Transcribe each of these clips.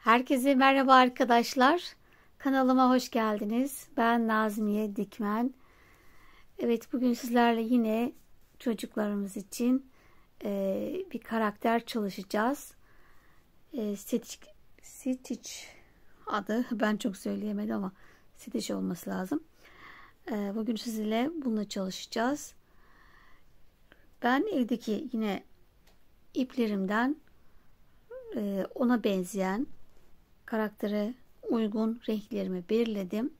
Herkese merhaba arkadaşlar. Kanalıma hoş geldiniz. Ben Nazmiye Dikmen. Evet, bugün sizlerle yine çocuklarımız için bir karakter çalışacağız. Stitch adı. Ben çok söyleyemedim ama Stitch olması lazım. Bugün sizinle bunu çalışacağız. Ben evdeki yine iplerimden ona benzeyen karaktere uygun renklerimi belirledim.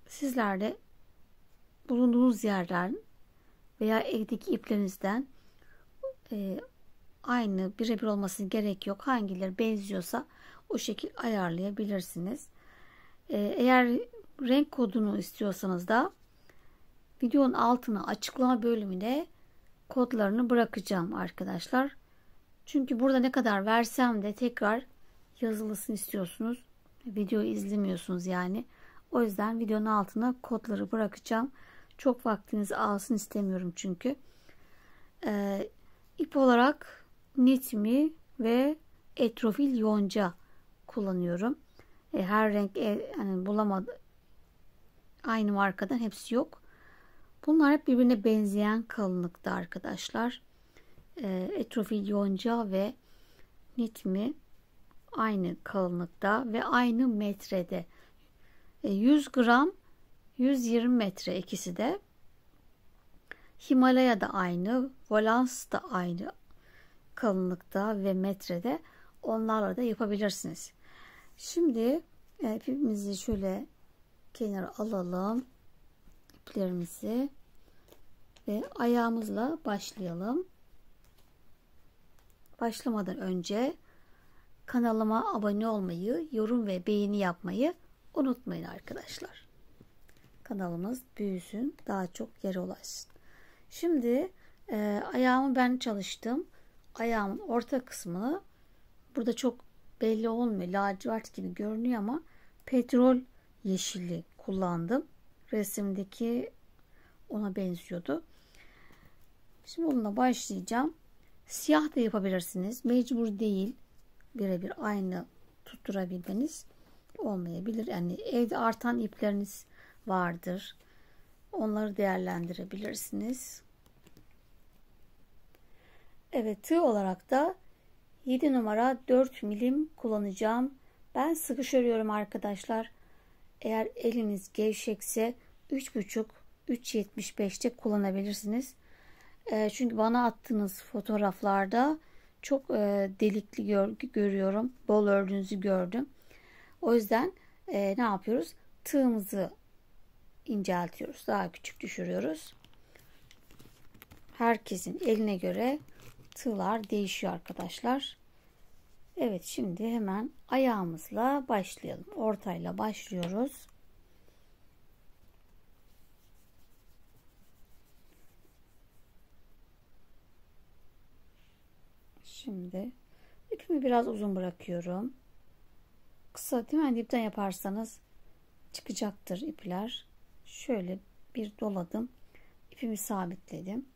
Sizler de bulunduğunuz yerden veya evdeki iplerinizden aynı birebir olmasına gerek yok. Hangileri benziyorsa o şekil ayarlayabilirsiniz. Eğer renk kodunu istiyorsanız da videonun altına açıklama bölümüne kodlarını bırakacağım arkadaşlar. Çünkü burada ne kadar versem de tekrar yazılısını istiyorsunuz. Videoyu izlemiyorsunuz yani. O yüzden videonun altına kodları bırakacağım. Çok vaktinizi alsın istemiyorum çünkü. İp olarak Nitmi ve Etrofil Yonca kullanıyorum. Her renk yani bulamadım. Aynı markadan hepsi yok. Bunlar hep birbirine benzeyen kalınlıkta arkadaşlar. Etrofil Yonca ve Nitmi aynı kalınlıkta ve aynı metrede. 100 gram 120 metre ikisi de. Himalaya da aynı, Volans da aynı kalınlıkta ve metrede. Onlarla da yapabilirsiniz. Şimdi ipimizi şöyle kenara alalım. İplerimizi ve ayağımızla başlayalım. Başlamadan önce kanalıma abone olmayı, yorum ve beğeni yapmayı unutmayın arkadaşlar. Kanalımız büyüsün, daha çok yere ulaşsın. Şimdi ayağımı ben çalıştım. Ayağımın orta kısmını burada çok belli olmuyor. Lacivert gibi görünüyor ama petrol yeşili kullandım. Resimdeki ona benziyordu. Şimdi onunla başlayacağım. Siyah da yapabilirsiniz. Mecbur değil. Birebir aynı tutturabilmeniz olmayabilir. Yani evde artan ipleriniz vardır. Onları değerlendirebilirsiniz. Evet, tığ olarak da 7 numara 4 milim kullanacağım. Ben sıkış örüyorum arkadaşlar. Eğer eliniz gevşekse 3,5-3,75'te kullanabilirsiniz. Çünkü bana attığınız fotoğraflarda çok delikli görüyorum. Bol ördüğünüzü gördüm. O yüzden ne yapıyoruz? Tığımızı inceltiyoruz. Daha küçük düşürüyoruz. Herkesin eline göre tığlar değişiyor arkadaşlar. Evet, şimdi hemen ayağımızla başlayalım. Ortayla başlıyoruz. Şimdi ipimi biraz uzun bırakıyorum. Kısa değil mi? Dipten yaparsanız çıkacaktır ipler. Şöyle bir doladım. İpimi sabitledim.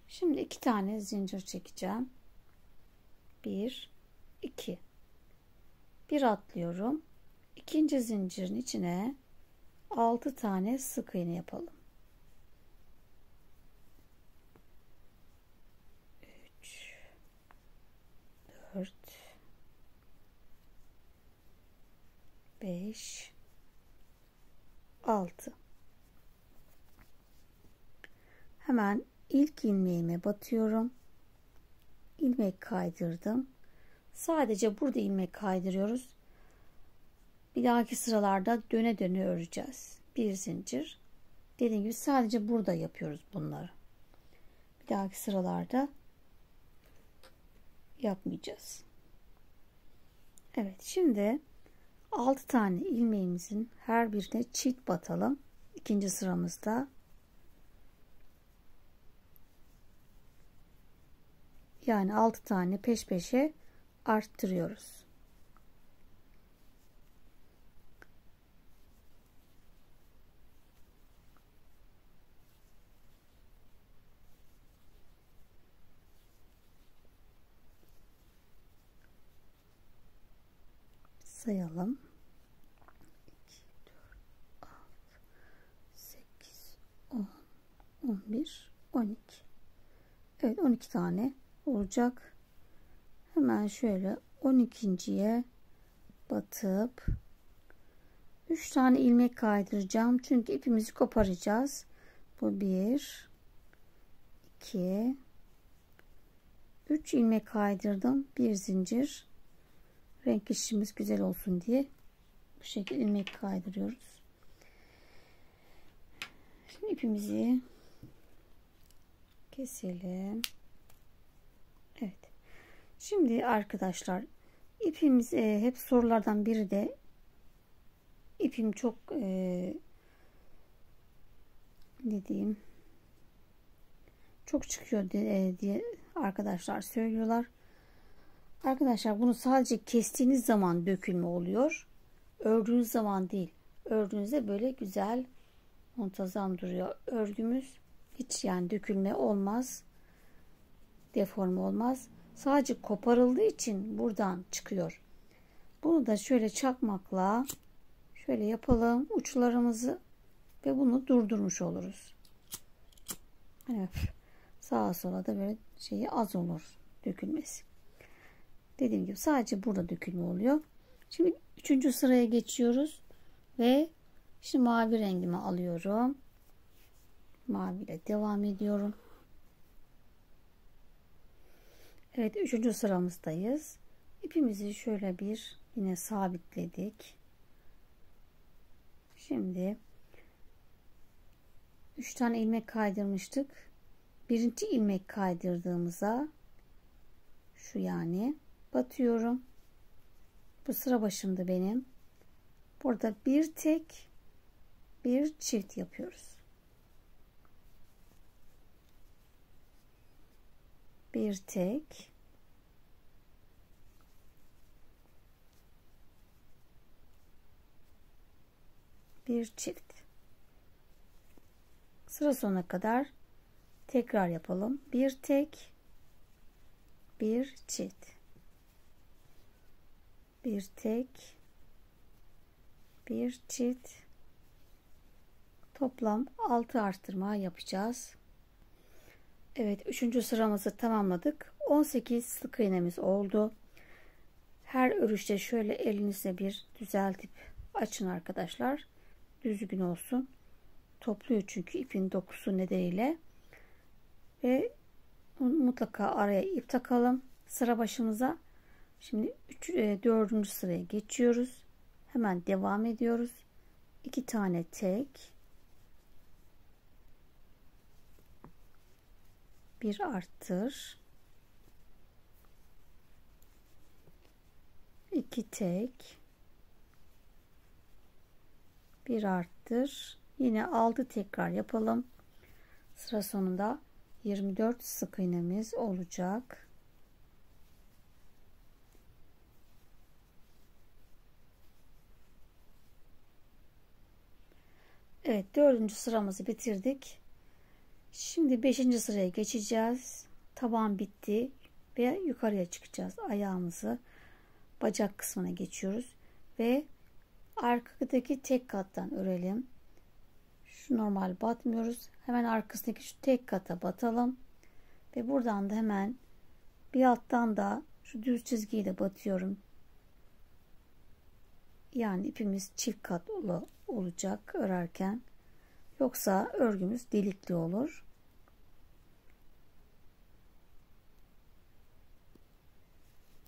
Şimdi 2 tane zincir çekeceğim. 1 2 bir atlıyorum. İkinci zincirin içine 6 tane sık iğne yapalım. 3 4 5 6. Hemen ilk ilmeğime batıyorum. İlmek kaydırdım. Sadece burada ilmek kaydırıyoruz. Bir dahaki sıralarda döne döne öreceğiz. Bir zincir. Dediğim gibi sadece burada yapıyoruz bunları. Bir dahaki sıralarda yapmayacağız. Evet, şimdi 6 tane ilmeğimizin her birine çift batalım. İkinci sıramızda. Yani 6 tane peş peşe arttırıyoruz. sayalım. 2, 4, 6, 8, 10, 11, 12. Evet, 12 tane olacak. Hemen şöyle 12.'ye batıp 3 tane ilmek kaydıracağım. Çünkü ipimizi koparacağız. Bu 1, 2, 3 ilmek kaydırdım. Bir zincir. Renk işimiz güzel olsun diye bu şekilde ilmek kaydırıyoruz. Şimdi ipimizi keselim. Evet. Şimdi arkadaşlar, ipimiz hep sorulardan biri de ipim çok ne diyeyim, çok çıkıyor diye arkadaşlar söylüyorlar. Arkadaşlar, bunu sadece kestiğiniz zaman dökülme oluyor. Ördüğünüz zaman değil. Ördüğünüzde böyle güzel muntazam duruyor. Örgümüz hiç yani dökülme olmaz. Deforme olmaz. Sadece koparıldığı için buradan çıkıyor. Bunu da şöyle çakmakla şöyle yapalım uçlarımızı ve bunu durdurmuş oluruz. Evet. Sağa sola da böyle şeyi az olur dökülmesi. Dediğim gibi sadece burada dökülme oluyor. Şimdi 3. sıraya geçiyoruz ve şimdi mavi rengimi alıyorum. Mavi ile devam ediyorum. Evet, 3. sıramızdayız. İpimizi şöyle bir yine sabitledik. Şimdi 3 tane ilmek kaydırmıştık. Birinci ilmek kaydırdığımıza şu yani batıyorum. Bu sıra başımda benim. Burada bir tek bir çift yapıyoruz. Bir tek bir çift. Sıra sonuna kadar tekrar yapalım. Bir tek bir çift. Bir tek bir çift. Toplam 6 artırma yapacağız. Evet, 3. sıramızı tamamladık. 18 sık iğnemiz oldu. Her örüşte şöyle elinizle bir düzeltip açın arkadaşlar. Düzgün olsun. Topluyor çünkü ipin dokusu nedeniyle. Ve mutlaka araya ip takalım sıra başımıza. Şimdi 4. sıraya geçiyoruz. Hemen devam ediyoruz. 2 tane tek, bir arttır, 2 tek, bir arttır, yine 6 tekrar yapalım. Sıra sonunda 24 sık iğnemiz olacak. Evet, 4. sıramızı bitirdik. Şimdi 5. sıraya geçeceğiz. Taban bitti ve yukarıya çıkacağız. Ayağımızı bacak kısmına geçiyoruz ve arkadaki tek kattan örelim. Şu normal batmıyoruz. Hemen arkasındaki şu tek kata batalım ve buradan da hemen bir alttan da şu düz çizgiyle batıyorum. Yani ipimiz çift katlı olacak örerken. Yoksa örgümüz delikli olur.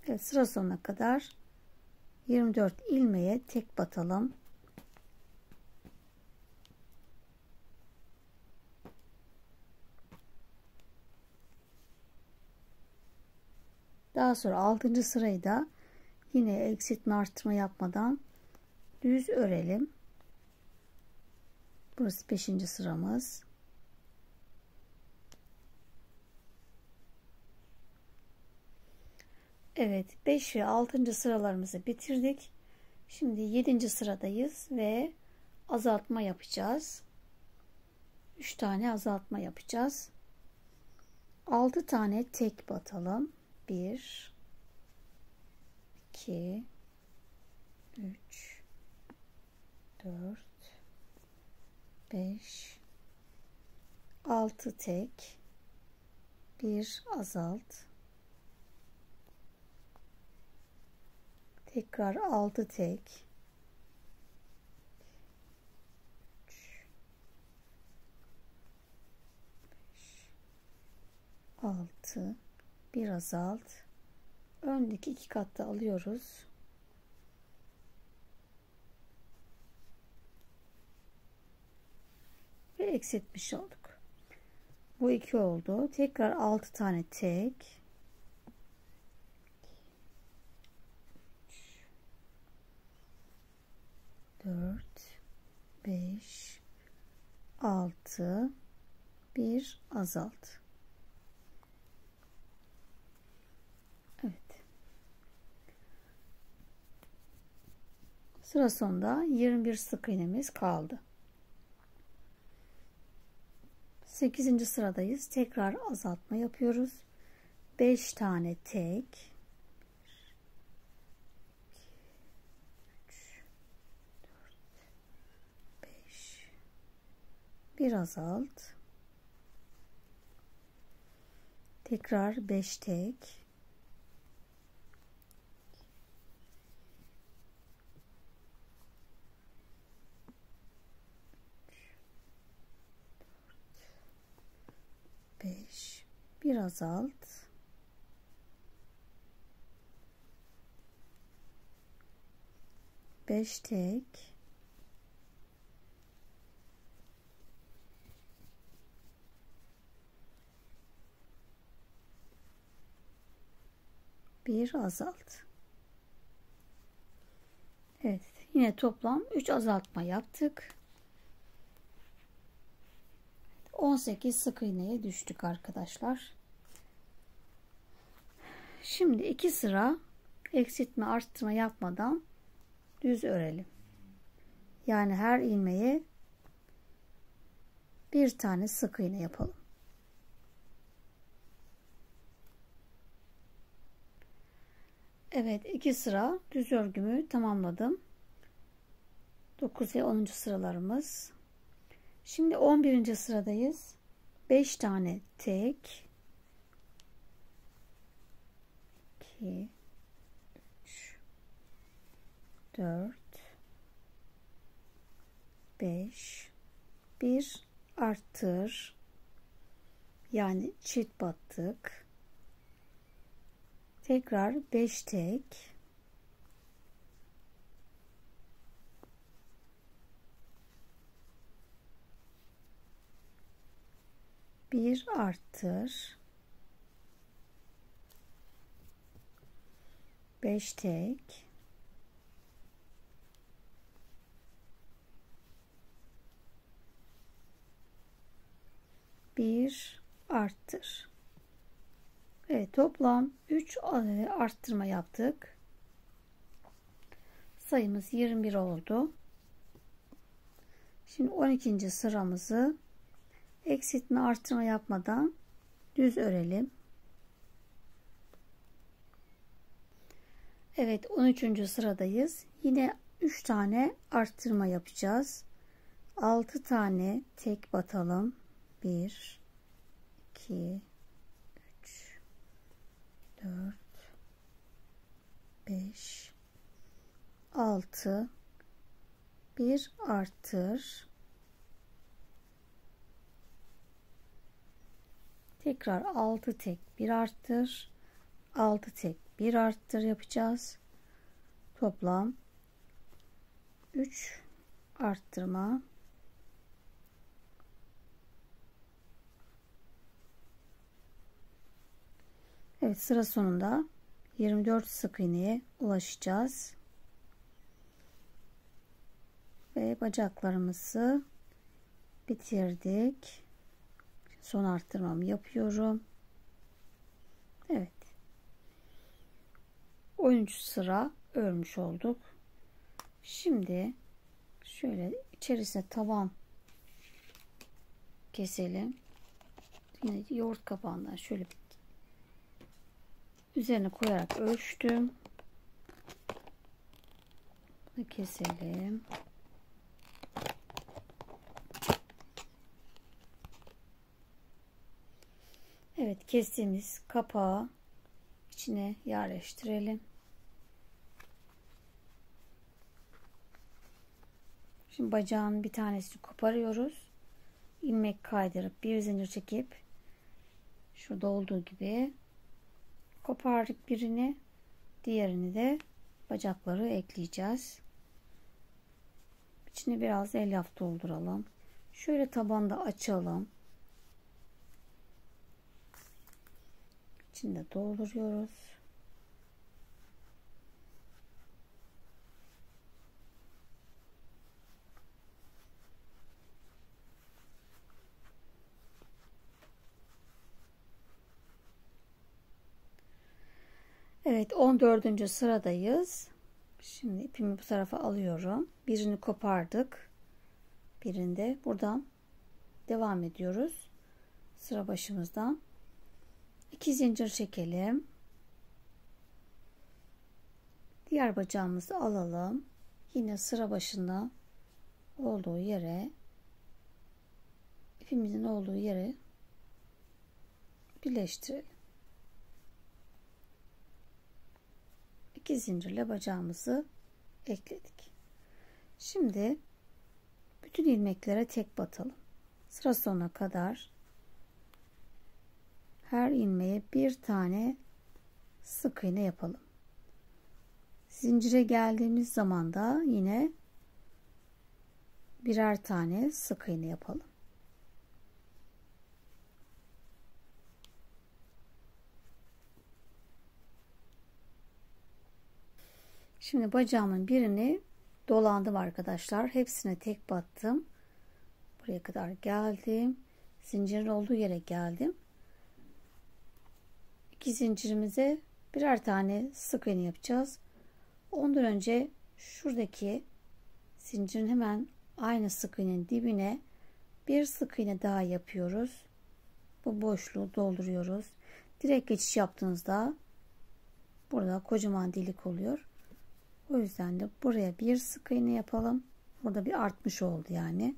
Evet, sıra sonuna kadar 24 ilmeğe tek batalım. Daha sonra 6. sırayı da yine eksiltme artırma yapmadan düz örelim. Burası 5. sıramız. Evet, 5 ve 6. sıralarımızı bitirdik. Şimdi 7. sıradayız ve azaltma yapacağız. 3 tane azaltma yapacağız. 6 tane tek batalım. 1 2 3 4 5 6 tek, bir azalt, tekrar 6 tek, 6, bir azalt, öndeki iki katta alıyoruz. Ve eksiltmiş olduk. Bu 2 oldu. Tekrar 6 tane tek, 4 5 6, bir azalt. Evet. Sıra sonunda 21 sık iğnemiz kaldı. 8. sıradayız. Tekrar azaltma yapıyoruz. 5 tane tek, 3 4 5, bir azalt, tekrar 5 tek, 5, bir azalt, beş tek, bir azalt. Evet, yine toplam 3 azaltma yaptık. 18 sık iğneye düştük arkadaşlar. Şimdi 2 sıra eksiltme arttırma yapmadan düz örelim. Yani her ilmeğe bir tane sık iğne yapalım. Evet, 2 sıra düz örgümü tamamladım. 9 ve 10. sıralarımız. Şimdi 11. sıradayız. 5 tane tek, 2 3 4 5, bir arttır, yani çift battık, tekrar 5 tek, bir arttır, 5 tek, bir arttır. Evet, toplam 3 arttırma yaptık. Sayımız 21 oldu. Şimdi 12. sıramızı eksiltme arttırma yapmadan düz örelim. Evet, 13. sıradayız. Yine 3 tane arttırma yapacağız. 6 tane tek batalım. 1 2 3 4 5 6, bir arttır, tekrar 6 tek bir arttır, 6 tek bir arttır yapacağız. Toplam 3 arttırma. Evet, sıra sonunda 24 sık iğneye ulaşacağız. Ve bacaklarımızı bitirdik. Son arttırmamı yapıyorum. Evet. 13 sıra örmüş olduk. Şimdi şöyle içerisine taban keselim. Yine yoğurt kapağından şöyle üzerine koyarak ölçtüm. keselim. Evet, kestiğimiz kapağı içine yerleştirelim. Şimdi bacağın bir tanesini koparıyoruz. İlmek kaydırıp bir zincir çekip şurada olduğu gibi kopardık birini, diğerini de bacakları ekleyeceğiz. İçine biraz elyaf dolduralım. Şöyle tabanda açalım. İçinde dolduruyoruz. Evet, 14. sıradayız. Şimdi ipimi bu tarafa alıyorum. Birini kopardık. Birinde buradan devam ediyoruz. Sıra başımızdan 2 zincir çekelim. Diğer bacağımızı alalım. Yine sıra başında olduğu yere, ipimizin olduğu yere birleştirelim. 2 zincirle bacağımızı ekledik. Şimdi bütün ilmeklere tek batalım. Sıra sonuna kadar her ilmeğe bir tane sık iğne yapalım. Zincire geldiğimiz zaman da yine birer tane sık iğne yapalım. Şimdi bacağımın birini dolandım arkadaşlar. Hepsine tek battım. Buraya kadar geldim. Zincirin olduğu yere geldim. 2 zincirimize birer tane sık iğne yapacağız. Ondan önce şuradaki zincirin hemen aynı sık iğnenin dibine bir sık iğne daha yapıyoruz. Bu boşluğu dolduruyoruz. Direkt geçiş yaptığınızda burada kocaman delik oluyor. O yüzden de buraya bir sık iğne yapalım. Burada bir artmış oldu yani.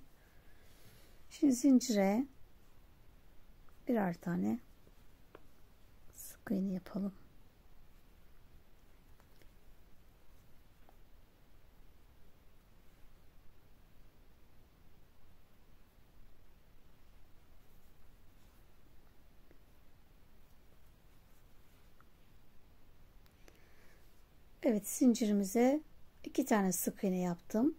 Şimdi zincire birer tane sık iğne yapalım. Evet, zincirimize 2 tane sık iğne yaptım.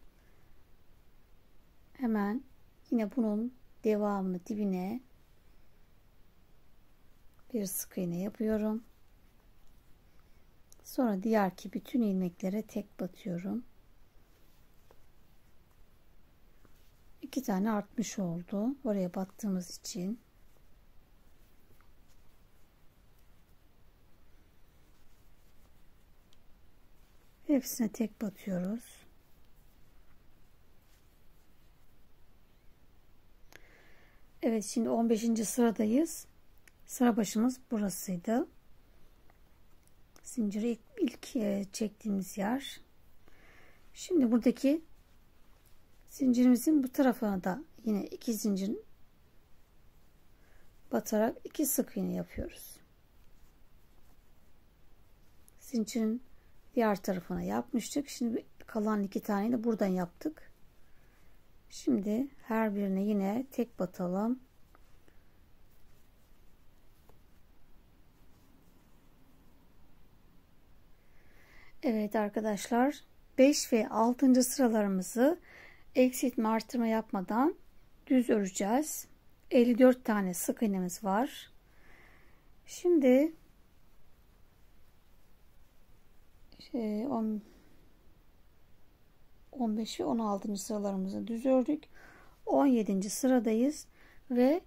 Hemen yine bunun devamını dibine bir sık iğne yapıyorum. Sonra diğerki bütün ilmeklere tek batıyorum. 2 tane artmış oldu. Oraya battığımız için. Hepsine tek batıyoruz. Evet, şimdi 15. sıradayız. Sıra başımız burasıydı. Zinciri ilk çektiğimiz yer. Şimdi buradaki zincirimizin bu tarafına da yine 2 zincir batarak 2 sık iğne yapıyoruz. Zincirin diğer tarafına yapmıştık. Şimdi kalan 2 tane de buradan yaptık. Şimdi her birine yine tek batalım. Evet arkadaşlar, 5 ve 6. sıralarımızı eksiltme artırma yapmadan düz öreceğiz. 54 tane sık iğnemiz var. Şimdi 15 ve 16. sıralarımızı düz ördük. 17. sıradayız ve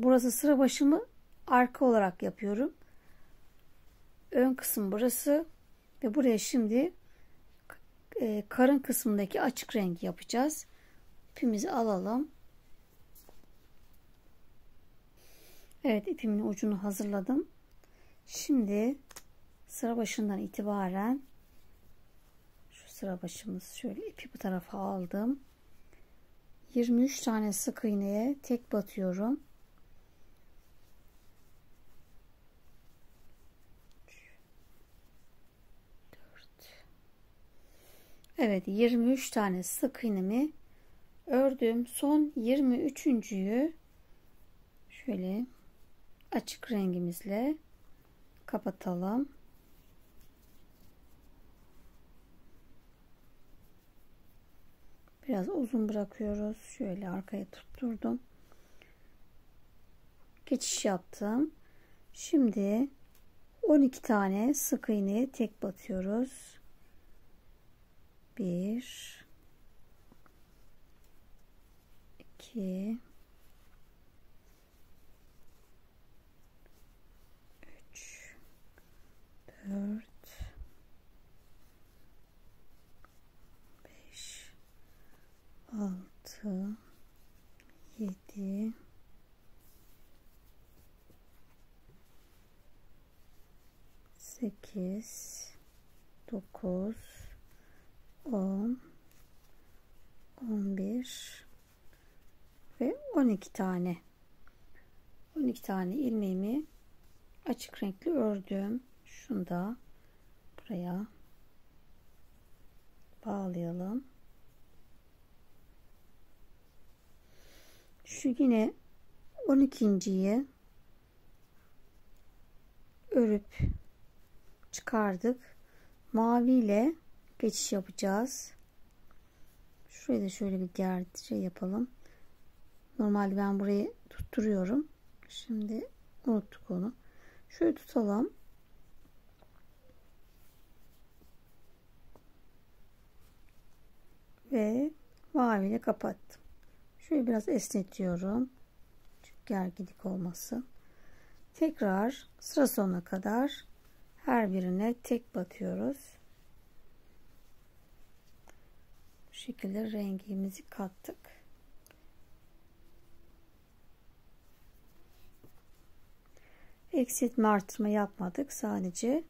burası sıra başımı arka olarak yapıyorum. Ön kısım burası ve buraya şimdi karın kısmındaki açık rengi yapacağız. İpimizi alalım. Evet, ipimin ucunu hazırladım. Şimdi sıra başından itibaren şu sıra başımız. Şöyle ipi bu tarafa aldım. 23 tane sık iğneye tek batıyorum. Evet, 23 tane sık iğnemi ördüm. Son 23.'yü şöyle açık rengimizle kapatalım. Biraz uzun bırakıyoruz. Şöyle arkaya tutturdum. Geçiş yaptım. Şimdi 12 tane sık iğneye tek batıyoruz. 1 2 3 4 5 6 7 8 9 10 11 ve 12 tane 12 tane ilmeğimi açık renkli ördüm. Şunu da buraya bağlayalım. Şu yine 12.'yi örüp çıkardık. Mavi ile geçiş yapacağız. Şurayı da şöyle bir gerçe yapalım. Normalde ben burayı tutturuyorum. Şimdi unuttuk onu. Şöyle tutalım. Ve mavi ile kapattım. Şöyle biraz esnetiyorum. Çünkü gerginlik olmasın. Tekrar sıra sonuna kadar her birine tek batıyoruz. Bu şekilde rengimizi kattık. Eksiltme artırma yapmadık. Sadece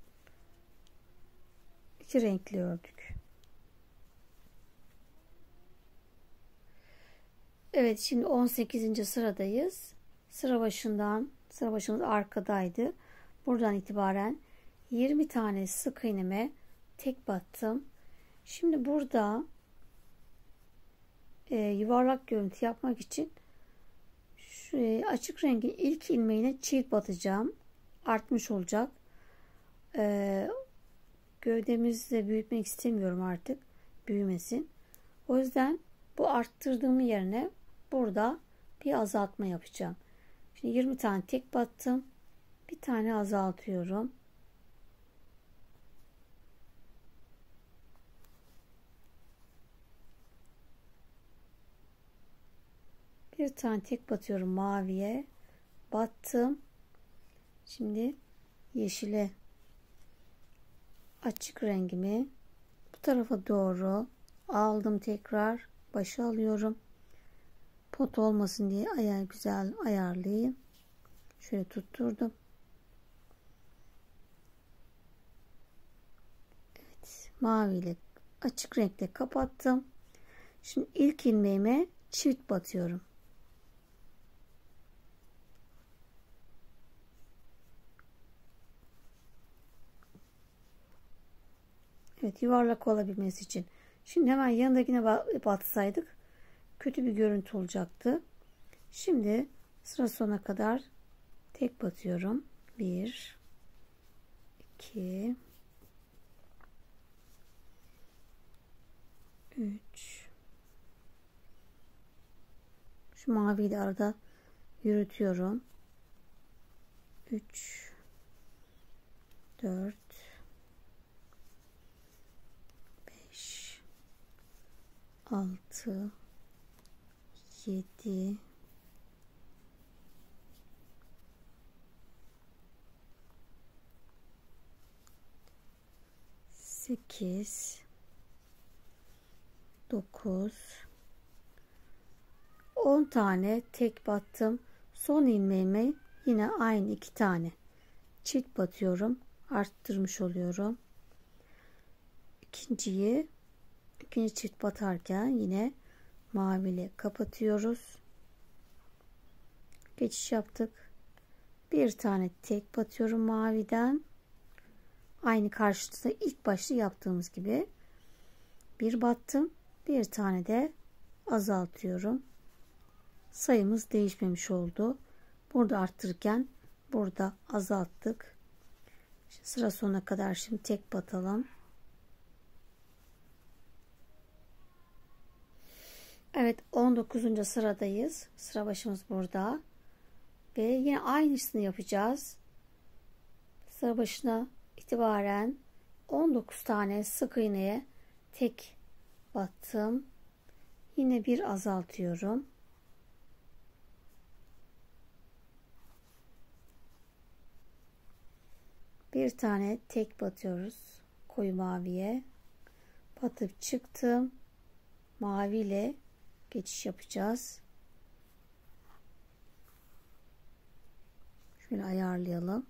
iki renkli ördük. Evet, şimdi 18. sıradayız. Sıra başımız arkadaydı. Buradan itibaren 20 tane sık iğneme tek battım. Şimdi burada yuvarlak görüntü yapmak için şu açık rengin ilk ilmeğine çift batacağım. Artmış olacak. Gövdemizi de büyütmek istemiyorum artık. Büyümesin. O yüzden bu arttırdığım yerine burada bir azaltma yapacağım. Şimdi 20 tane tek battım. Bir tane azaltıyorum. Bir tane tek batıyorum maviye. Battım. Şimdi yeşile açık rengimi bu tarafa doğru aldım, tekrar başa alıyorum. Pot olmasın diye güzel ayarlayayım. Şöyle tutturdum. Evet, mavi ile açık renkle kapattım. Şimdi ilk ilmeğime çift batıyorum. Evet, yuvarlak olabilmesi için. Şimdi hemen yanındakine batsaydık kötü bir görüntü olacaktı. Şimdi sıra sonuna kadar tek batıyorum. 1 2 3 Şu maviyi de arada yürütüyorum. 3 4 5 6 7 8 9 10 tane tek battım. Son ilmeğime yine aynı 2 tane çift batıyorum. Arttırmış oluyorum. İkinciyi İkinci çift batarken yine maviyle kapatıyoruz. Geçiş yaptık. Bir tane tek batıyorum maviden. Aynı karşılıkta ilk başta yaptığımız gibi bir battım. Bir tane de azaltıyorum. Sayımız değişmemiş oldu. Burada arttırırken burada azalttık. Sıra sonuna kadar şimdi tek batalım. Evet, 19. sıradayız. Sıra başımız burada. Ve yine aynısını yapacağız. Sıra başına itibaren 19 tane sık iğneye tek battım. Yine bir azaltıyorum. Bir tane tek batıyoruz koyu maviye. Batıp çıktım. Mavi ile geçiş yapacağız. Şöyle ayarlayalım.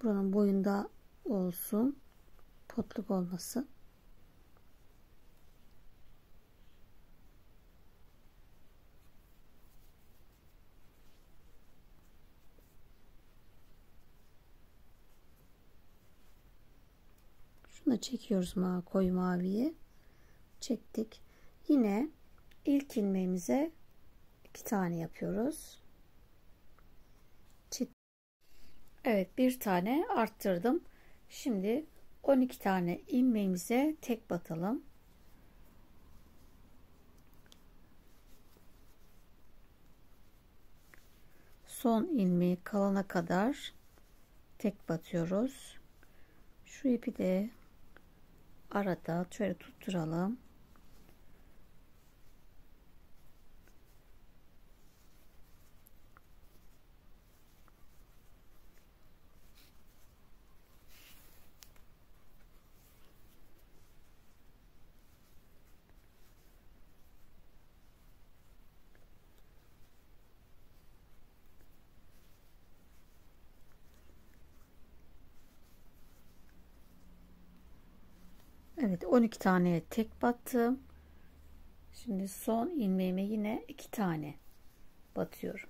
Buranın boyunda olsun. Potluk olmasın. Şunu çekiyoruz koyu maviyi. Çektik. Yine ilk ilmeğimize 2 tane yapıyoruz. Evet, bir tane arttırdım. Şimdi 12 tane ilmeğimize tek batalım. Son ilmeği kalana kadar tek batıyoruz. Şu ipi de arada şöyle tutturalım. Evet, 12 taneye tek battım. Şimdi son ilmeğime yine 2 tane batıyorum.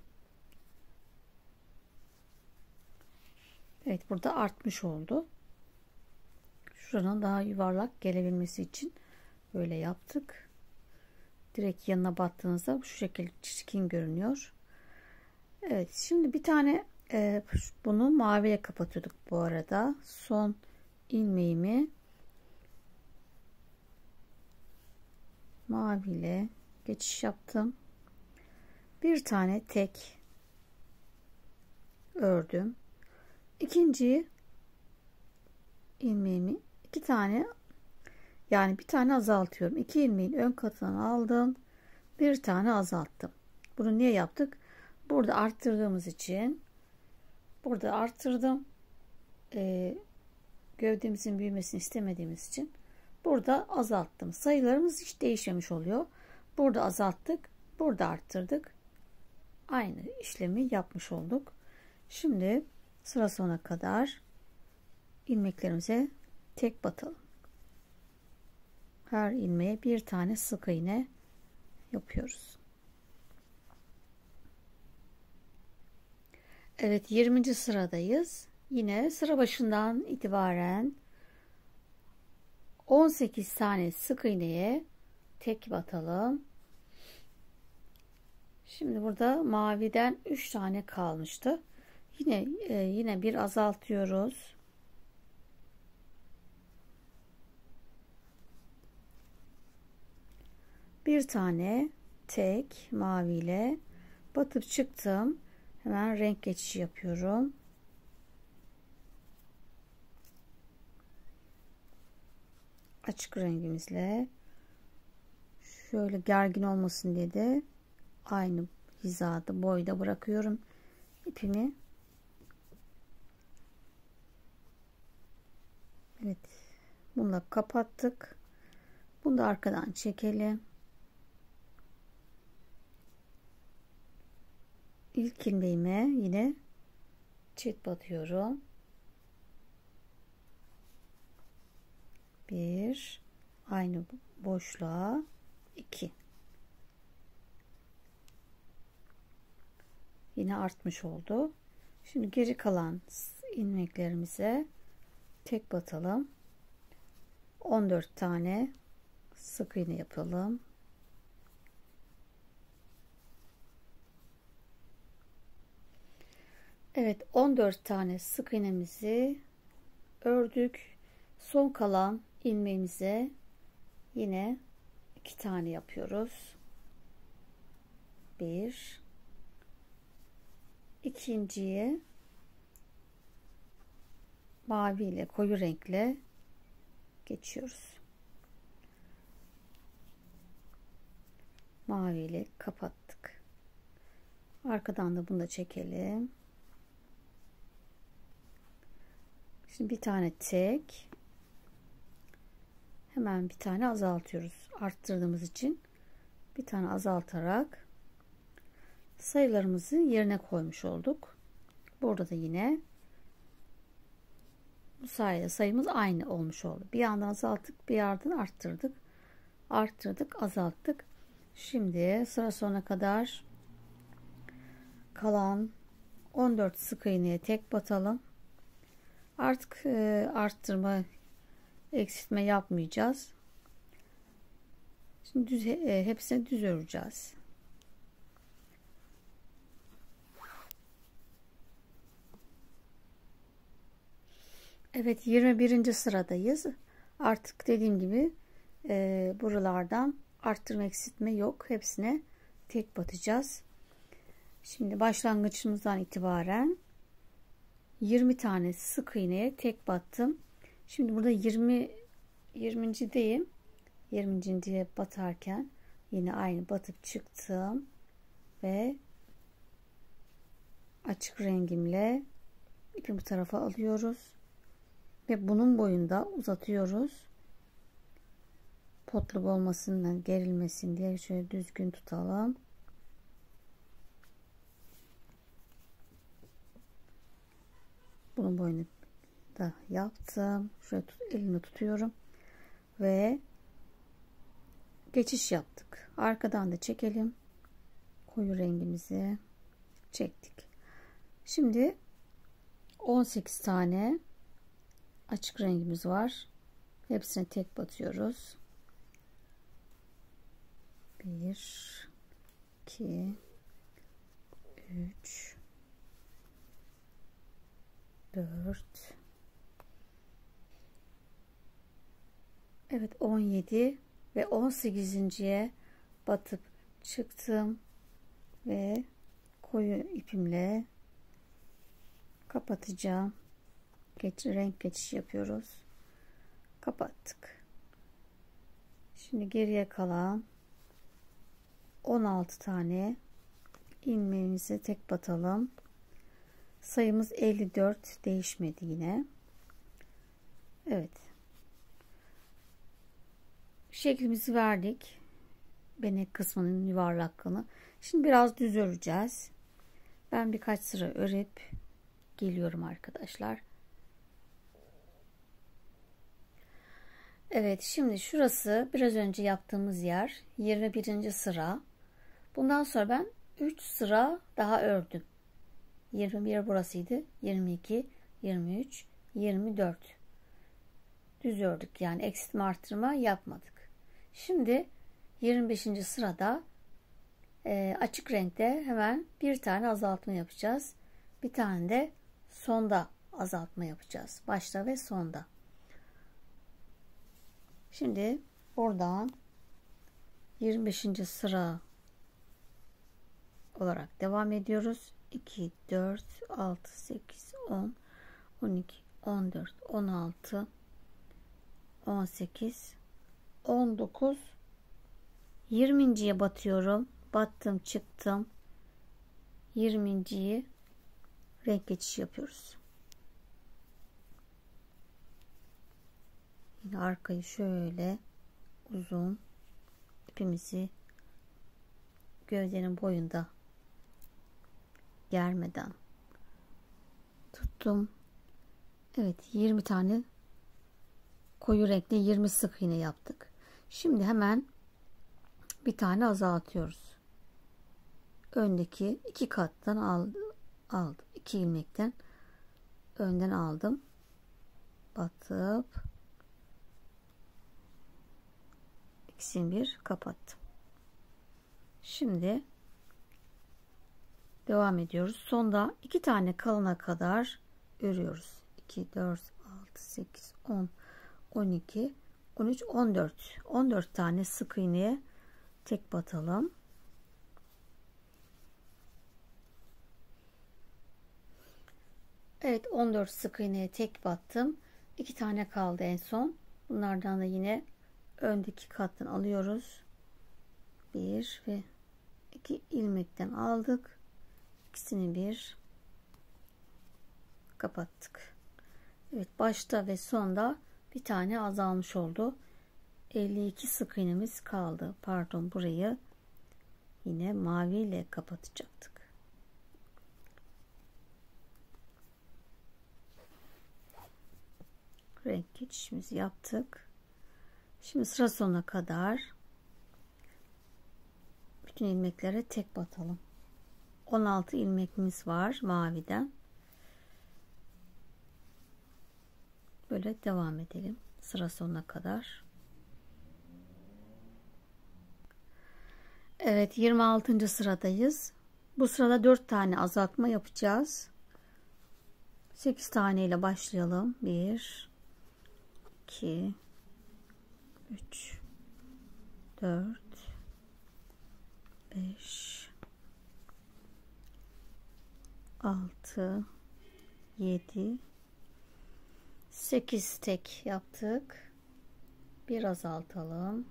Evet, burada artmış oldu. Şuranın daha yuvarlak gelebilmesi için böyle yaptık. Direkt yanına battığınızda şu şekilde çirkin görünüyor. Evet, şimdi bir tane bunu maviye kapatıyorduk bu arada. Son ilmeğimi maviyle geçiş yaptım. Bir tane tek ördüm. İkinci ilmeğimi 2 tane, yani bir tane azaltıyorum. 2 ilmeğin ön katını aldım. Bir tane azalttım. Bunu niye yaptık? Burada arttırdığımız için burada arttırdım. Gövdemizin büyümesini istemediğimiz için burada azalttım. Sayılarımız hiç değişmemiş oluyor. Burada azalttık. Burada arttırdık. Aynı işlemi yapmış olduk. Şimdi sıra sonuna kadar ilmeklerimize tek batalım. Her ilmeğe bir tane sık iğne yapıyoruz. Evet, 20. sıradayız. Yine sıra başından itibaren 18 tane sık iğneye tek batalım. Şimdi burada maviden 3 tane kalmıştı. Yine bir azaltıyoruz. Bir tane tek maviyle batıp çıktım. Hemen renk geçişi yapıyorum. Açık rengimizle şöyle gergin olmasın diye de aynı hizada, boyda bırakıyorum ipimi. Evet, bununla kapattık. Bunu da arkadan çekelim. İlk ilmeğime yine çift batıyorum. 1, aynı boşluğa 2. Yine artmış oldu. Şimdi geri kalan ilmeklerimize tek batalım. 14 tane sık iğne yapalım. Evet, 14 tane sık iğnemizi ördük. Son kalan ilmeğimize yine 2 tane yapıyoruz. 1, ikinciyi mavi ile, koyu renkle geçiyoruz. Mavi ile kapattık. Arkadan da bunu da çekelim. Şimdi bir tane tek, hemen bir tane azaltıyoruz. Arttırdığımız için bir tane azaltarak sayılarımızı yerine koymuş olduk. Burada da yine bu sayede sayımız aynı olmuş oldu. Bir yandan azalttık, bir yandan arttırdık. Arttırdık, azalttık. Şimdi sıra sonuna kadar kalan 14 sık iğneye tek batalım. Artık arttırma, eksiltme yapmayacağız. Şimdi hepsini düz öreceğiz. Evet, 21. sıradayız. Artık dediğim gibi buralardan arttırma, eksiltme yok. Hepsine tek batacağız. Şimdi başlangıcımızdan itibaren 20 tane sık iğneye tek battım. Şimdi burada 20.deyim. 20.ye batarken yine aynı batıp çıktım ve açık rengimle ipi bu tarafa alıyoruz ve bunun boyunda uzatıyoruz. Potluk olmasından, gerilmesin diye şöyle düzgün tutalım. Bunun boyunu da yaptım. Şöyle elini tutuyorum ve geçiş yaptık. Arkadan da çekelim. Koyu rengimizi çektik. Şimdi 18 tane açık rengimiz var. Hepsine tek batıyoruz. 1, 2, 3, 4, evet 17 ve 18.ye batıp çıktım ve koyu ipimle kapatacağım. Renk geçişi yapıyoruz. Kapattık. Şimdi geriye kalan 16 tane ilmeğimizi tek batalım. Sayımız 54, değişmedi yine. Evet. Şeklimizi verdik. Benek kısmının yuvarlaklığını. Şimdi biraz düz öreceğiz. Ben birkaç sıra örüp geliyorum arkadaşlar. Evet, şimdi şurası biraz önce yaptığımız yer, 21. sıra. Bundan sonra ben 3 sıra daha ördüm. 21 burasıydı. 22, 23, 24. Düz ördük, yani eksiltme arttırma yapmadık. Şimdi 25. sırada açık renkte hemen bir tane azaltma yapacağız. Bir tane de sonda azaltma yapacağız. Başta ve sonda. Şimdi buradan 25. sıra olarak devam ediyoruz. 2, 4, 6, 8, 10, 12, 14, 16, 18, 19, 20.ye batıyorum. Battım, çıktım. 20.yi renk geçişi yapıyoruz. Yine arkayı şöyle uzun ipimizi gövdenin boyunda germeden tuttum. Evet, 20 tane koyu renkli 20 sık iğne yaptık. Şimdi hemen bir tane azaltıyoruz. Öndeki iki kattan aldım. 2 ilmekten önden aldım. Batıp ikisini bir kapattım. Şimdi devam ediyoruz. Sonda 2 tane kalana kadar örüyoruz. 2, 4, 6, 8, 10, 12, 13, 14. 14 tane sık iğneye tek batalım. Evet, 14 sık iğneye tek battım. 2 tane kaldı en son. Bunlardan da yine öndeki kattan alıyoruz. 1 ve 2 ilmekten aldık. İkisini bir kapattık. Evet, başta ve sonda bir tane azalmış oldu. 52 sık iğnemiz kaldı. Pardon, burayı yine mavi ile kapatacaktık. Renk geçişimizi yaptık. Şimdi sıra sonuna kadar bütün ilmeklere tek batalım. 16 ilmeğimiz var maviden. Böyle devam edelim sıra sonuna kadar. Evet, 26. sıradayız. Bu sırada 4 tane azaltma yapacağız. 8 tane ile başlayalım. 1 2 3 4 5 6 7 8 tek yaptık. Bir azaltalım.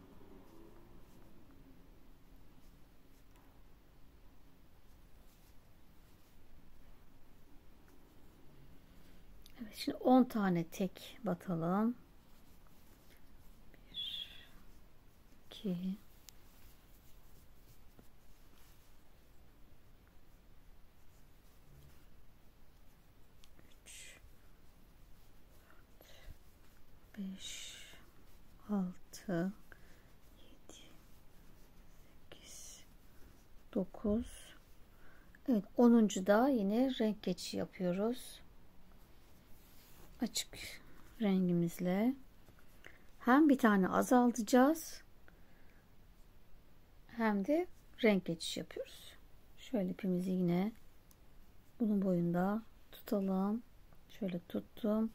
Evet, şimdi 10 tane tek batalım. 1 2 3 5 6 7 8 9. Evet, 10'uncu da yine renk geçişi yapıyoruz. Açık rengimizle hem bir tane azaltacağız hem de renk geçişi yapıyoruz. Şöyle ipimizi yine bunun boyunda tutalım. Şöyle tuttum.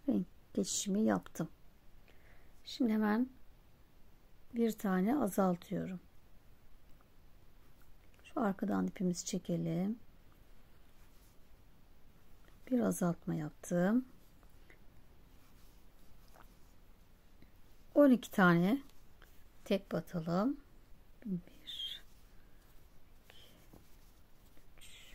Renk geçişimi yaptım. Şimdi hemen bir tane azaltıyorum. Şu arkadan ipimizi çekelim. Bir azaltma yaptım. 12 tane tek batalım. 1 2 3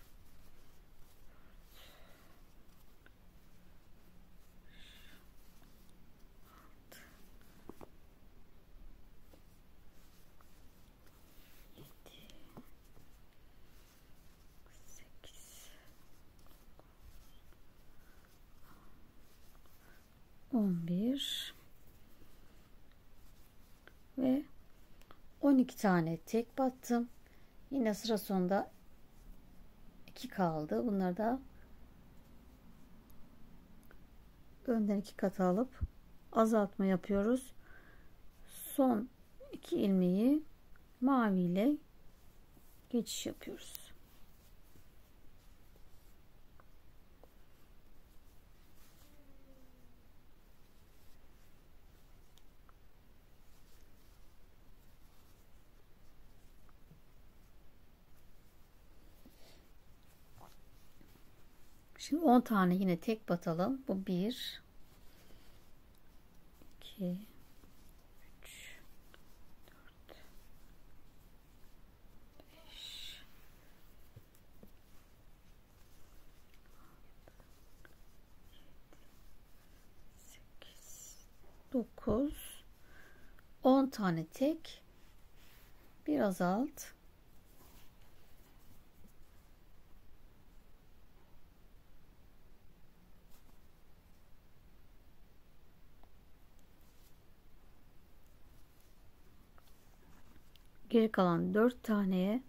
11 ve 12 tane tek battım. Yine sıra sonunda 2 kaldı. Bunları da önden 2 kat alıp azaltma yapıyoruz. Son 2 ilmeği mavi ile geçiş yapıyoruz. Şimdi 10 tane yine tek batalım. Bu 1 2 3 4 5 8 9 10 tane tek, bir azalt. geri kalan 4 taneye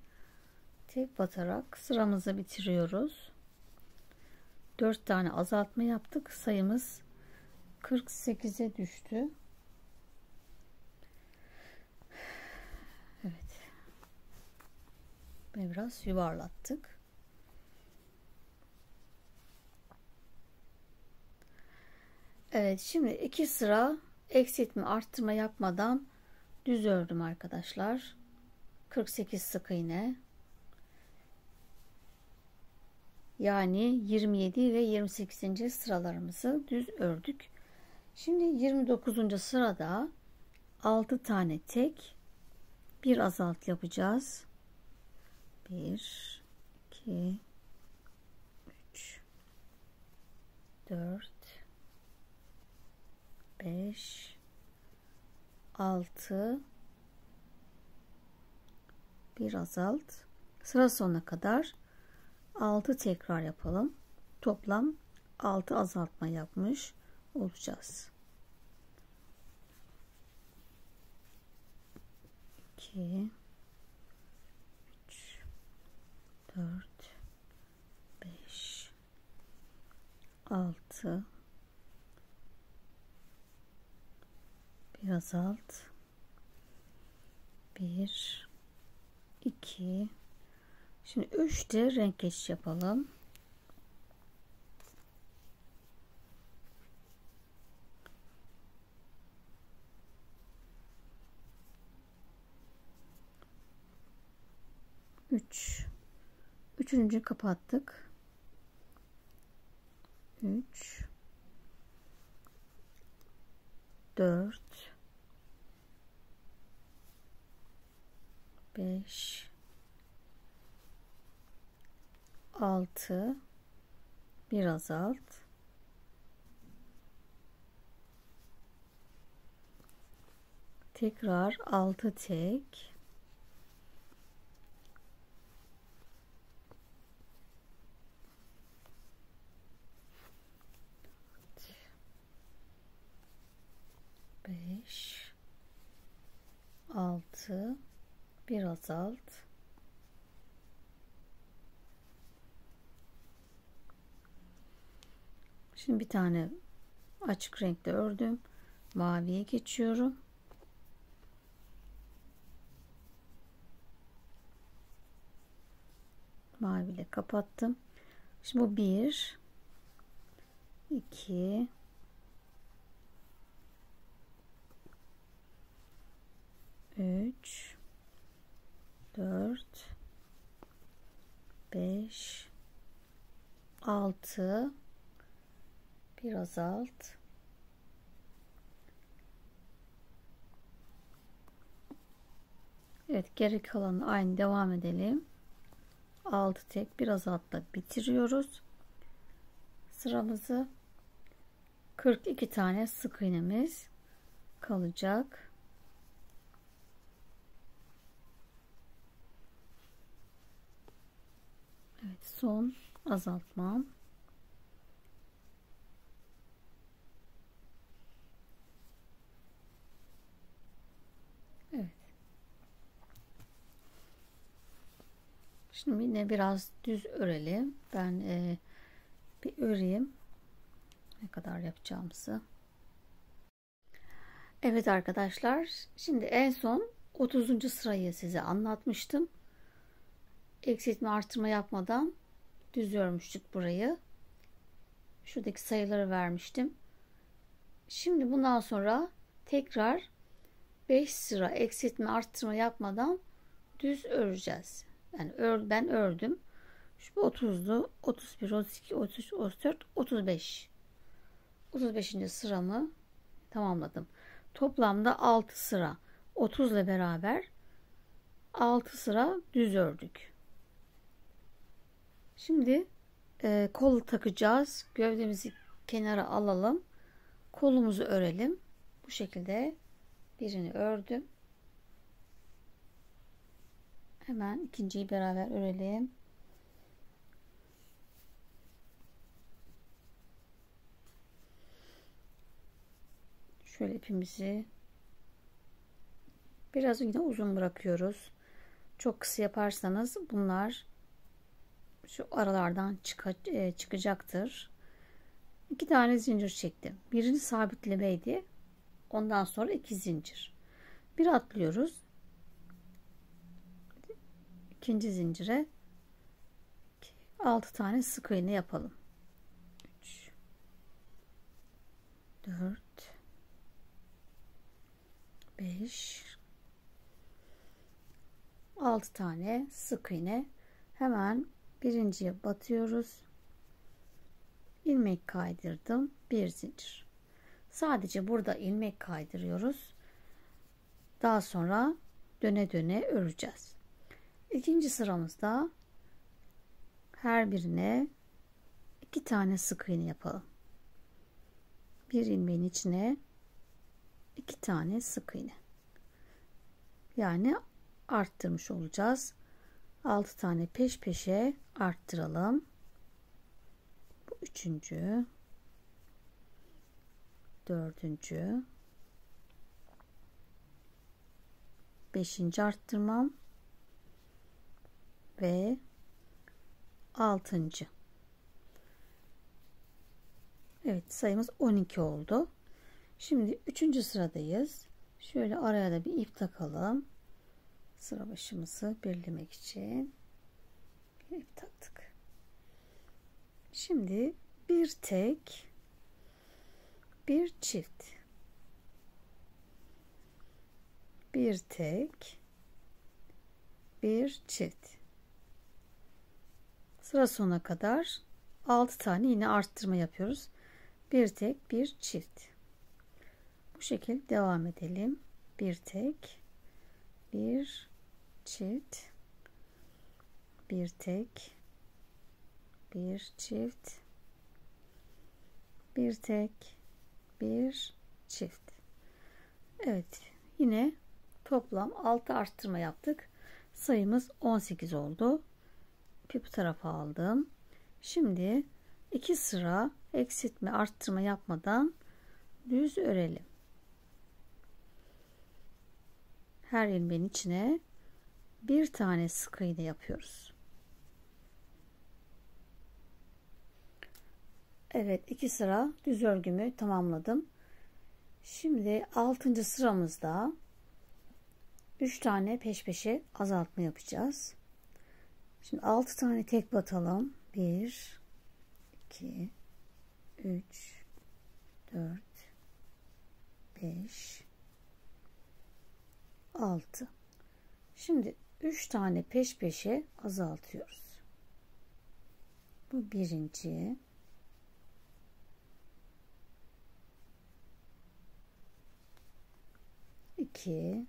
tek batarak sıramızı bitiriyoruz. 4 tane azaltma yaptık. Sayımız 48'e düştü. Evet. Ve biraz yuvarlattık. Evet, şimdi 2 sıra eksiltme arttırma yapmadan düz ördüm arkadaşlar. 48 sık iğne. Yani 27 ve 28. sıralarımızı düz ördük. Şimdi 29. sırada 6 tane tek, bir azalt yapacağız. 1 2 3 4 5 6 bir azalt. Sıra sonuna kadar 6 tekrar yapalım. Toplam 6 azaltma yapmış olacağız. 2 3 4 5 6 bir azalt. 1 2 Şimdi 3'te renk geçiş yapalım. Üçüncü kapattık. 3 4 5 6 bir azalt. Tekrar 6 tek. 5 6 bir azalt. Şimdi bir tane açık renkte ördüm. Maviye geçiyorum. Maviyle kapattım. Şimdi bu 1 2 3 4 5 6 bir azalt. Evet, geri kalanı aynı devam edelim. 6 tek bir azaltla bitiriyoruz sıramızı. 42 tane sık iğnemiz kalacak. Evet, son azaltmam. Evet. Şimdi yine biraz düz örelim. Ben bir öreyim ne kadar yapacağımızı. Evet arkadaşlar, şimdi en son 30. sırayı size anlatmıştım. Eksiltme artırma yapmadan düz örmüştük burayı. Şuradaki sayıları vermiştim. Şimdi bundan sonra tekrar 5 sıra eksiltme arttırma yapmadan düz öreceğiz. Yani ben ördüm. Şu 30'lu, 31, 32, 33, 34, 35. 35. sıramı tamamladım. Toplamda 6 sıra 30 ile beraber 6 sıra düz ördük. Şimdi kol takacağız. Gövdemizi kenara alalım. Kolumuzu örelim. Bu şekilde birini ördüm. Hemen ikinciyi beraber örelim. Şöyle ipimizi biraz yine uzun bırakıyoruz. Çok kısa yaparsanız bunlar şu aralardan çıkacaktır. 2 tane zincir çektim. Birini sabitlemeydi. Ondan sonra 2 zincir. Bir atlıyoruz. İkinci zincire 6 tane sık iğne yapalım. 3 4 5 6 tane sık iğne. Hemen birinciye batıyoruz. İlmek kaydırdım. Bir zincir. Sadece burada ilmek kaydırıyoruz. Daha sonra döne döne öreceğiz. İkinci sıramızda her birine 2 tane sık iğne yapalım. Bir ilmeğin içine 2 tane sık iğne. Yani arttırmış olacağız. 6 tane peş peşe arttıralım. Bu üçüncü, dördüncü, beşinci arttırmam ve 6. Evet, sayımız 12 oldu. Şimdi 3. sıradayız. Şöyle araya da bir ip takalım. Sıra başımızı birlemek için bir ip taktık. Şimdi bir tek, bir çift, bir tek, bir çift. Sıra sonuna kadar 6 tane yine arttırma yapıyoruz. Bir tek, bir çift. Bu şekilde devam edelim. Bir tek, bir çift, bir tek, bir çift, bir tek, bir çift. Evet, yine toplam 6 arttırma yaptık. Sayımız 18 oldu. İpi bu tarafa aldım. Şimdi 2 sıra eksiltme arttırma yapmadan düz örelim. Her ilmeğin içine bir tane sık iğne yapıyoruz. Evet, 2 sıra düz örgümü tamamladım. Şimdi 6. sıramızda 3 tane peş peşe azaltma yapacağız. Şimdi 6 tane tek batalım. 1 2 3 4 5 6. Şimdi 3 tane peş peşe azaltıyoruz. Bu birinci, iki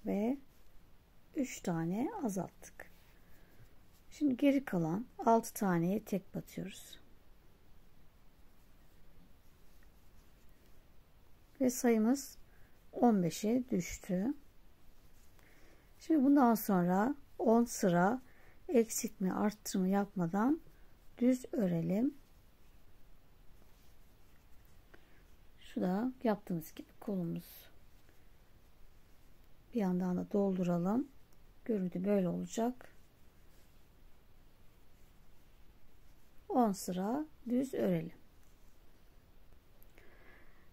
ve 3 tane azalttık. Şimdi geri kalan 6 taneye tek batıyoruz. Ve sayımız 15'e düştü. Şimdi bundan sonra 10 sıra eksiltme arttırma yapmadan düz örelim. Şu da yaptığımız gibi kolumuz. Bir yandan da dolduralım. Görüntü böyle olacak. 10 sıra düz örelim.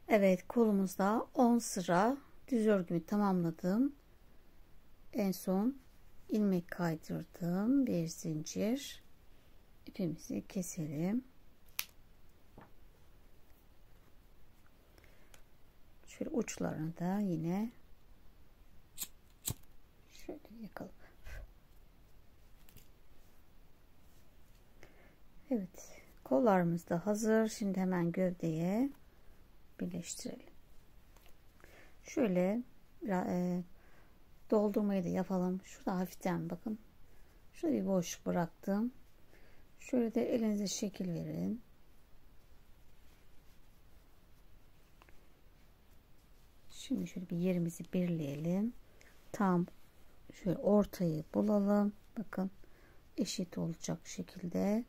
Evet, kolumuzda 10 sıra düz örgümü tamamladım. En son ilmek kaydırdım. Bir zincir. İpimizi keselim. Şöyle uçlarını da yine şöyle yakalım. Evet, kollarımız da hazır. Şimdi hemen gövdeye birleştirelim. Şöyle doldurmayı da yapalım. Şurada hafiften bakın. Şurada bir boşluk bıraktım. Şöyle de elinize şekil verin. Şimdi şöyle bir yerimizi birleyelim. Tam şöyle ortayı bulalım. Bakın, eşit olacak şekilde.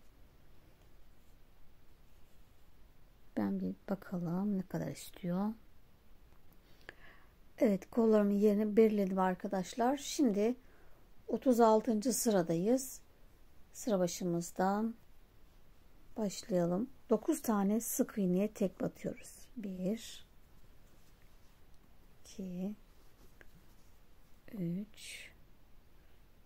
Ben bir bakalım ne kadar istiyor. Evet, kollarımın yerini belirledim arkadaşlar. Şimdi 36. sıradayız. Sıra başımızdan başlayalım. 9 tane sık iğneye tek batıyoruz. 1 2 3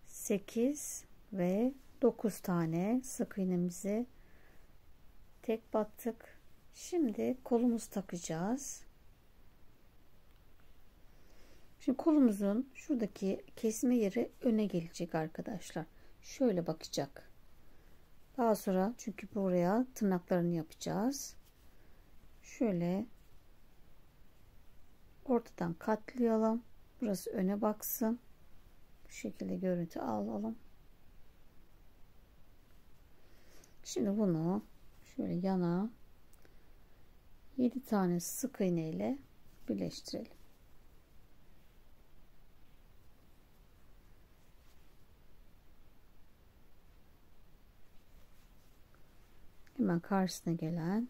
8 ve 9 tane sık iğnemizi tek battık. Şimdi kolumuzu takacağız. Şimdi kolumuzun şuradaki kesme yeri öne gelecek arkadaşlar. Şöyle bakacak. Daha sonra çünkü buraya tırnaklarını yapacağız. Şöyle ortadan katlayalım. Burası öne baksın. Bu şekilde görüntü alalım. Şimdi bunu şöyle yana 7 tane sık iğne ile birleştirelim. Hemen karşısına gelen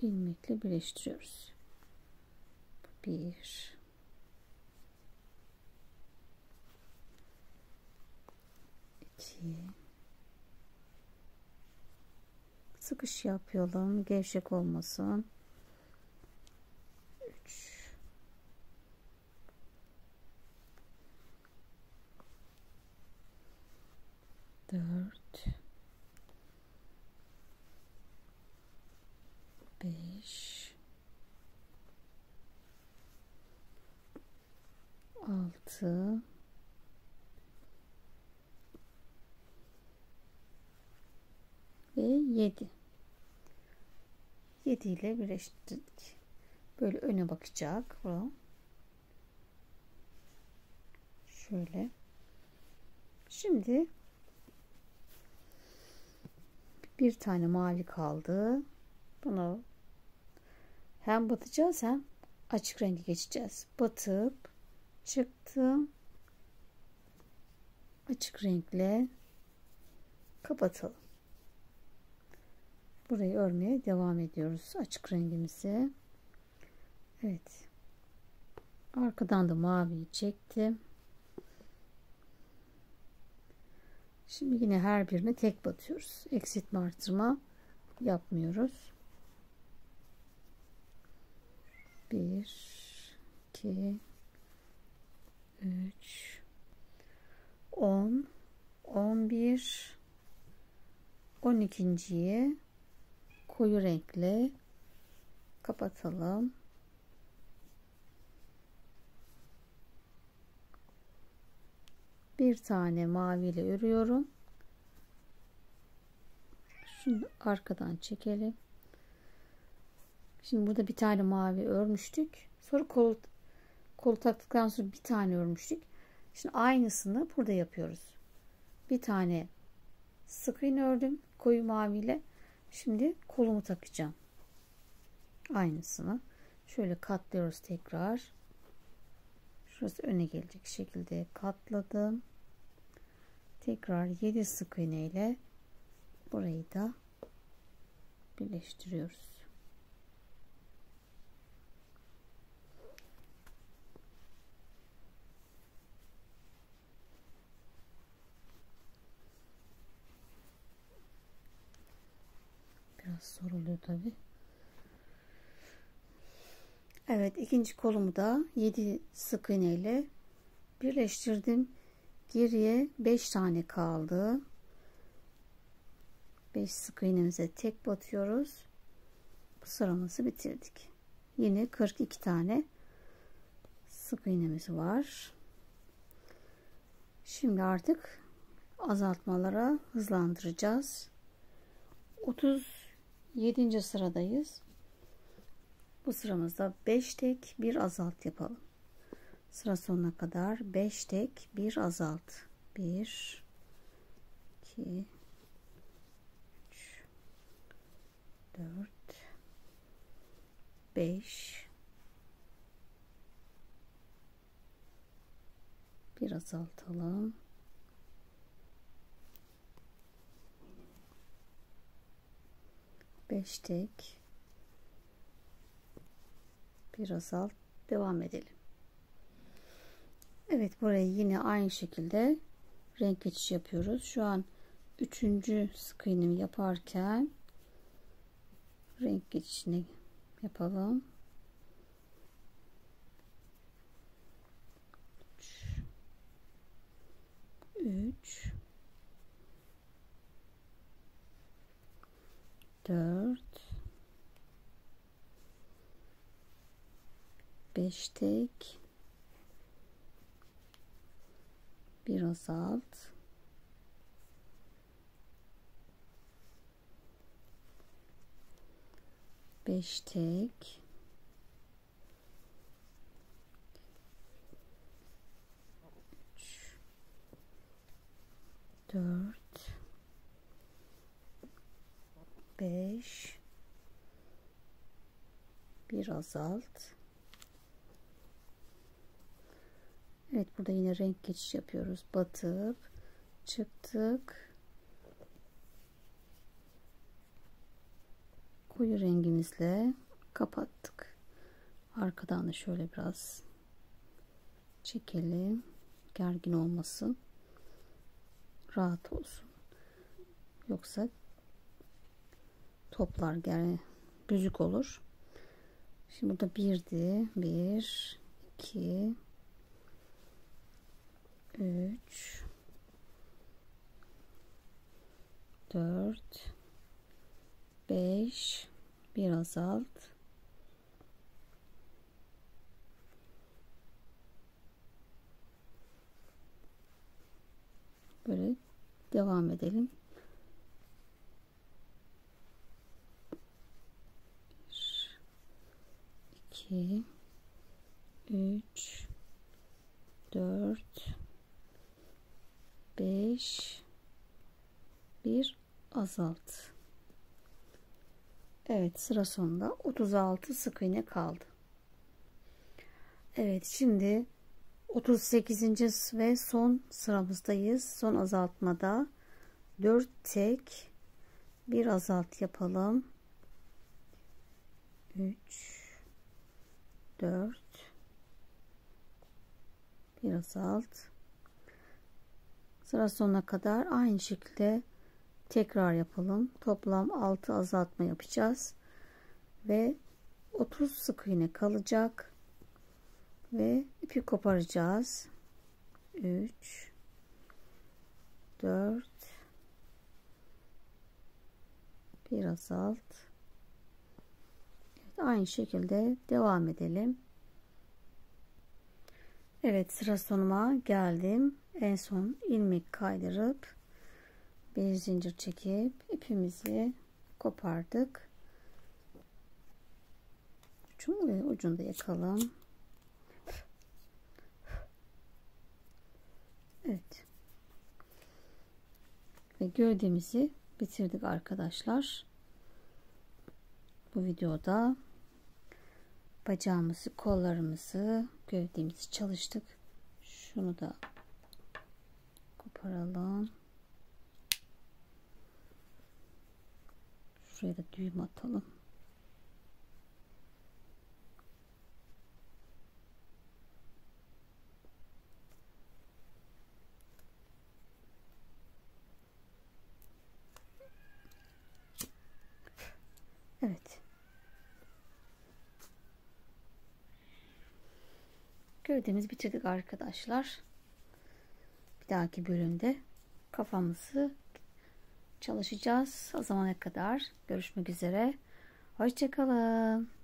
ilmekle birleştiriyoruz. 1 2 sıkış yapalım, gevşek olmasın. 3 4 5 6 ve 7 ile birleştirdik. Böyle öne bakacak bu. Şöyle. Şimdi bir tane mavi kaldı. Bunu hem batacağız hem açık rengi geçeceğiz. Batıp çıktım. Açık renkle kapatalım. Burayı örmeye devam ediyoruz. Açık rengimizi. Evet. Arkadan da maviyi çektim. Şimdi yine her birine tek batıyoruz. Eksiltme artırma yapmıyoruz. 1 2 3 10 11 12.'yi koyu renkle kapatalım. Bir tane maviyle örüyorum. Şunu arkadan çekelim. Şimdi burada bir tane mavi örmüştük. Sonra kolu taktıktan sonra bir tane örmüştük. Şimdi aynısını burada yapıyoruz. Bir tane sık iğne ördüm koyu maviyle. Şimdi kolumu takacağım. Aynısını şöyle katlıyoruz tekrar. Şurası öne gelecek şekilde katladım. Tekrar 7 sık iğne ile burayı da birleştiriyoruz. Biraz zor oluyor tabi. Evet, ikinci kolumu da 7 sık iğne ile birleştirdim. Geriye 5 tane kaldı. 5 sık iğnemize tek batıyoruz. Bu sıramızı bitirdik. Yine 42 tane sık iğnemiz var. Şimdi artık azaltmalara hızlandıracağız. 37. sıradayız. Bu sıramızda 5 tek bir azalt yapalım. Sıra sonuna kadar 5 tek bir azalt. 1 2 3 4 5 bir azaltalım. 5 tek Bir azalt. Devam edelim. Evet, burayı yine aynı şekilde renk geçişi yapıyoruz. Şu an 3. sık iğnemi yaparken renk geçişini yapalım. 3 4 5 tek, bir azalt, 5 tek, 4 5, bir azalt. Evet, burada yine renk geçiş yapıyoruz. Batıp çıktık. Koyu rengimizle kapattık. Arkadan da şöyle biraz çekelim. Gergin olmasın. Rahat olsun. Yoksa toplar büzük olur. Şimdi burada 1'di. 1 2 3 4 5, bir azalt, böyle devam edelim. 1 2 3 4 5, bir azalt. Evet, sıra sonunda 36 sık iğne kaldı. Evet, şimdi 38. ve son sıramızdayız. Son azaltmada 4 tek, bir azalt yapalım. 3 4, bir azalt. Sıra sonuna kadar aynı şekilde tekrar yapalım. Toplam 6 azaltma yapacağız ve 30 sık iğne kalacak ve ipi koparacağız. 3 4, bir azalt. Evet, aynı şekilde devam edelim. Evet, sıra sonuma geldim. En son ilmek kaydırıp bir zincir çekip ipimizi kopardık. Ucunu da yakalım. Evet. Ve gövdemizi bitirdik arkadaşlar. Bu videoda bacağımızı, kollarımızı, gövdemizi çalıştık. Şunu da koparalım. Şuraya da düğüm atalım. Evet. Gövdemizi bitirdik arkadaşlar. Bir dahaki bölümde kafamızı çalışacağız. O zamana kadar görüşmek üzere. Hoşça kalın.